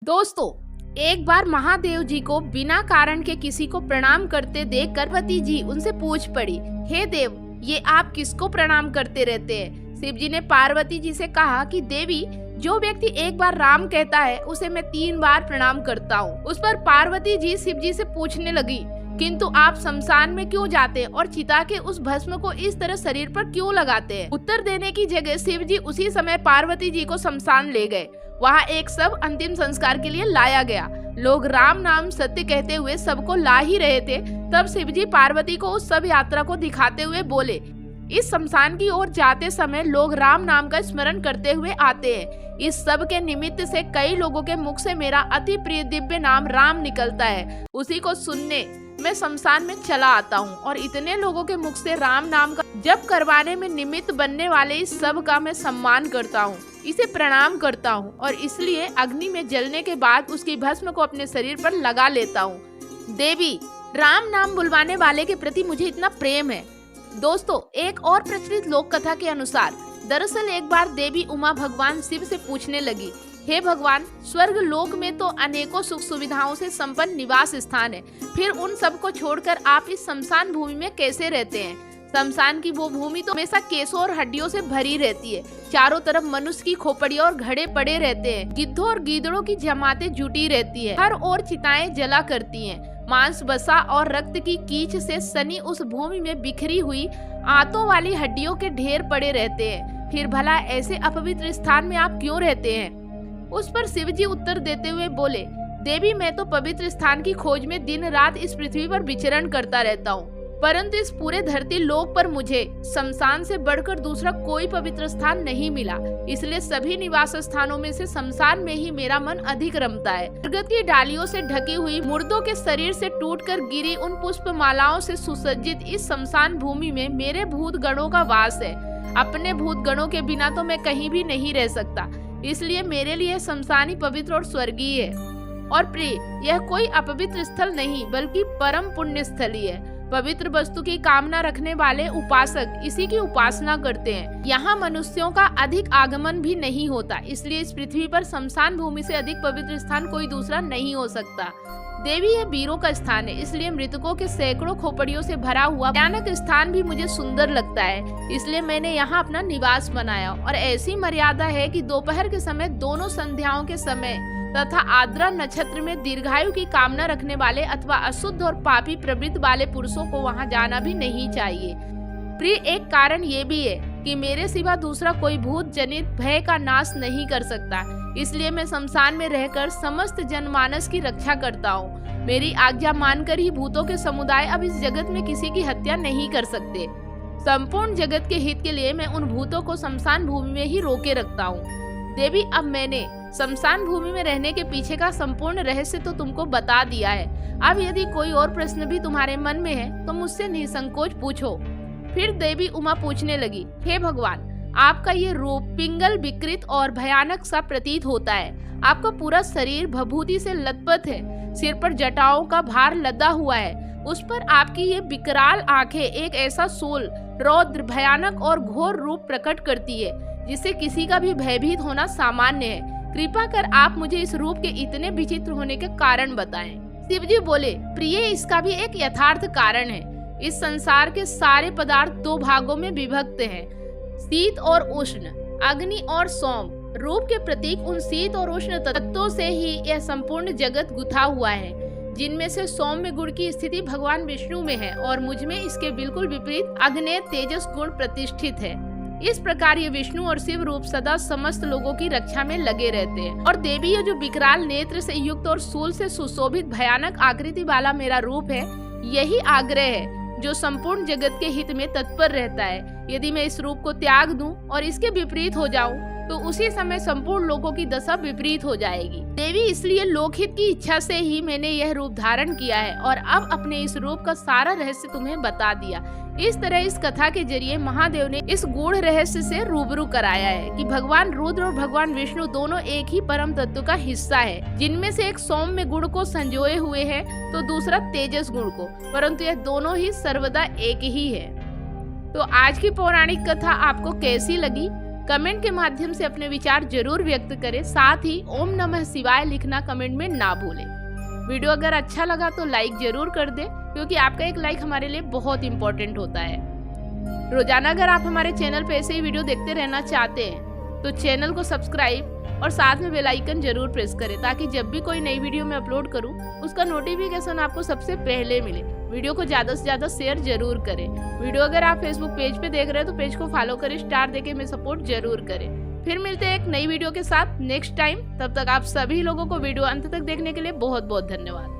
दोस्तों, एक बार महादेव जी को बिना कारण के किसी को प्रणाम करते देख पार्वती जी उनसे पूछ पड़ी, हे देव, ये आप किसको प्रणाम करते रहते हैं? शिव जी ने पार्वती जी से कहा कि देवी, जो व्यक्ति एक बार राम कहता है उसे मैं 3 बार प्रणाम करता हूँ। उस पर पार्वती जी शिव जी से पूछने लगी, किंतु आप शमशान में क्यों जाते हैं और चिता के उस भस्म को इस तरह शरीर पर क्यों लगाते हैं? उत्तर देने की जगह शिव जी उसी समय पार्वती जी को शमशान ले गए। वहाँ एक सब अंतिम संस्कार के लिए लाया गया। लोग राम नाम सत्य कहते हुए सबको ला ही रहे थे। तब शिव जी पार्वती को उस सब यात्रा को दिखाते हुए बोले, इस शमशान की ओर जाते समय लोग राम नाम का स्मरण करते हुए आते हैं। इस सब के निमित्त से कई लोगों के मुख से मेरा अति प्रिय दिव्य नाम राम निकलता है। उसी को सुनने मैं शमशान में चला आता हूँ और इतने लोगों के मुख से राम नाम का जप करवाने में निमित्त बनने वाले इस सब का मैं सम्मान करता हूँ, इसे प्रणाम करता हूँ और इसलिए अग्नि में जलने के बाद उसकी भस्म को अपने शरीर पर लगा लेता हूँ। देवी, राम नाम बुलवाने वाले के प्रति मुझे इतना प्रेम है। दोस्तों, एक और प्रचलित लोक कथा के अनुसार दरअसल एक बार देवी उमा भगवान शिव से पूछने लगी, हे भगवान, स्वर्ग लोक में तो अनेकों सुख सुविधाओं से संपन्न निवास स्थान है, फिर उन सब को छोड़कर आप इस शमशान भूमि में कैसे रहते हैं? शमशान की वो भूमि तो हमेशा केसों और हड्डियों से भरी रहती है। चारों तरफ मनुष्य की खोपड़ियां और घड़े पड़े रहते हैं। गिद्धों और गीदड़ों की जमातें जुटी रहती है। हर ओर चिताएं जला करती हैं। मांस, वसा और रक्त की कीच से सनी उस भूमि में बिखरी हुई आंतों वाली हड्डियों के ढेर पड़े रहते हैं। फिर भला ऐसे अपवित्र स्थान में आप क्यों रहते हैं? उस पर शिवजी उत्तर देते हुए बोले, देवी, मैं तो पवित्र स्थान की खोज में दिन रात इस पृथ्वी पर विचरण करता रहता हूँ, परंतु इस पूरे धरती लोक पर मुझे शमशान से बढ़कर दूसरा कोई पवित्र स्थान नहीं मिला। इसलिए सभी निवास स्थानों में से शमशान में ही मेरा मन अधिक रमता है। बरगद की डालियों से ढकी हुई मुर्दों के शरीर से टूटकर गिरी उन पुष्प मालाओं से सुसज्जित इस शमशान भूमि में मेरे भूत गणों का वास है। अपने भूत गणों के बिना तो मैं कहीं भी नहीं रह सकता, इसलिए मेरे लिए शमशान ही पवित्र और स्वर्गीय है। और प्रिय, यह कोई अपवित्र स्थल नहीं बल्कि परम पुण्य स्थल ही है। पवित्र वस्तु की कामना रखने वाले उपासक इसी की उपासना करते हैं। यहाँ मनुष्यों का अधिक आगमन भी नहीं होता, इसलिए इस पृथ्वी पर शमशान भूमि से अधिक पवित्र स्थान कोई दूसरा नहीं हो सकता। देवी, यह वीरों का स्थान है, इसलिए मृतकों के सैकड़ों खोपड़ियों से भरा हुआ भयानक स्थान भी मुझे सुंदर लगता है। इसलिए मैंने यहाँ अपना निवास बनाया और ऐसी मर्यादा है कि दोपहर के समय, दोनों संध्याओं के समय तथा आद्रा नक्षत्र में दीर्घायु की कामना रखने वाले अथवा अशुद्ध और पापी प्रवृत्ति वाले पुरुषों को वहां जाना भी नहीं चाहिए। प्रिय, एक कारण ये भी है कि मेरे सिवा दूसरा कोई भूत जनित भय का नाश नहीं कर सकता, इसलिए मैं शमशान में रहकर समस्त जनमानस की रक्षा करता हूँ। मेरी आज्ञा मानकर ही भूतों के समुदाय अब इस जगत में किसी की हत्या नहीं कर सकते। संपूर्ण जगत के हित के लिए मैं उन भूतों को शमशान भूमि में ही रोके रखता हूँ। देवी, अब मैंने शमशान भूमि में रहने के पीछे का संपूर्ण रहस्य तो तुमको बता दिया है। अब यदि कोई और प्रश्न भी तुम्हारे मन में है तो मुझसे निसंकोच पूछो। फिर देवी उमा पूछने लगी, हे भगवान, आपका ये रूप पिंगल, विकृत और भयानक सा प्रतीत होता है। आपका पूरा शरीर भभूति से लथपथ है, सिर पर जटाओं का भार लदा हुआ है, उस पर आपकी ये विकराल आंखें एक ऐसा शूल, रौद्र, भयानक और घोर रूप प्रकट करती है जिससे किसी का भी भयभीत होना सामान्य है। कृपा कर आप मुझे इस रूप के इतने विचित्र होने के कारण बताएं। शिवजी बोले, प्रिय, इसका भी एक यथार्थ कारण है। इस संसार के सारे पदार्थ 2 भागों में विभक्त हैं, शीत और उष्ण, अग्नि और सोम। रूप के प्रतीक उन शीत और उष्ण तत्वों से ही यह संपूर्ण जगत गुथा हुआ है, जिनमें से सौम्य गुण की स्थिति भगवान विष्णु में है और मुझ में इसके बिल्कुल विपरीत अग्नेय तेजस गुण प्रतिष्ठित है। इस प्रकार ये विष्णु और शिव रूप सदा समस्त लोगों की रक्षा में लगे रहते हैं। और देवी, ये जो विकराल नेत्र से युक्त और शूल से सुशोभित भयानक आकृति वाला मेरा रूप है, यही आग्रह है जो संपूर्ण जगत के हित में तत्पर रहता है। यदि मैं इस रूप को त्याग दूं और इसके विपरीत हो जाऊं तो उसी समय संपूर्ण लोगों की दशा विपरीत हो जाएगी। देवी, इसलिए लोकहित की इच्छा से ही मैंने यह रूप धारण किया है और अब अपने इस रूप का सारा रहस्य तुम्हें बता दिया। इस तरह इस कथा के जरिए महादेव ने इस गूढ़ रहस्य से रूबरू कराया है कि भगवान रुद्र और भगवान विष्णु दोनों एक ही परम तत्व का हिस्सा है, जिनमें से एक सौम्य गुण को संजोए हुए है तो दूसरा तेजस गुण को, परंतु यह दोनों ही सर्वदा एक ही है। तो आज की पौराणिक कथा आपको कैसी लगी? कमेंट के माध्यम से अपने विचार जरूर व्यक्त करें। साथ ही ओम नमः शिवाय लिखना कमेंट में ना भूलें। वीडियो अगर अच्छा लगा तो लाइक जरूर कर दें, क्योंकि आपका एक लाइक हमारे लिए बहुत इंपॉर्टेंट होता है। रोजाना अगर आप हमारे चैनल पे ऐसे ही वीडियो देखते रहना चाहते हैं तो चैनल को सब्सक्राइब और साथ में बेल आइकन जरूर प्रेस करें, ताकि जब भी कोई नई वीडियो मैं अपलोड करूं उसका नोटिफिकेशन आपको सबसे पहले मिले। वीडियो को ज़्यादा से ज़्यादा शेयर जरूर करें। वीडियो अगर आप फेसबुक पेज पे देख रहे हैं तो पेज को फॉलो करें, स्टार देके हमें सपोर्ट जरूर करें। फिर मिलते हैं एक नई वीडियो के साथ नेक्स्ट टाइम। तब तक आप सभी लोगों को वीडियो अंत तक देखने के लिए बहुत बहुत धन्यवाद।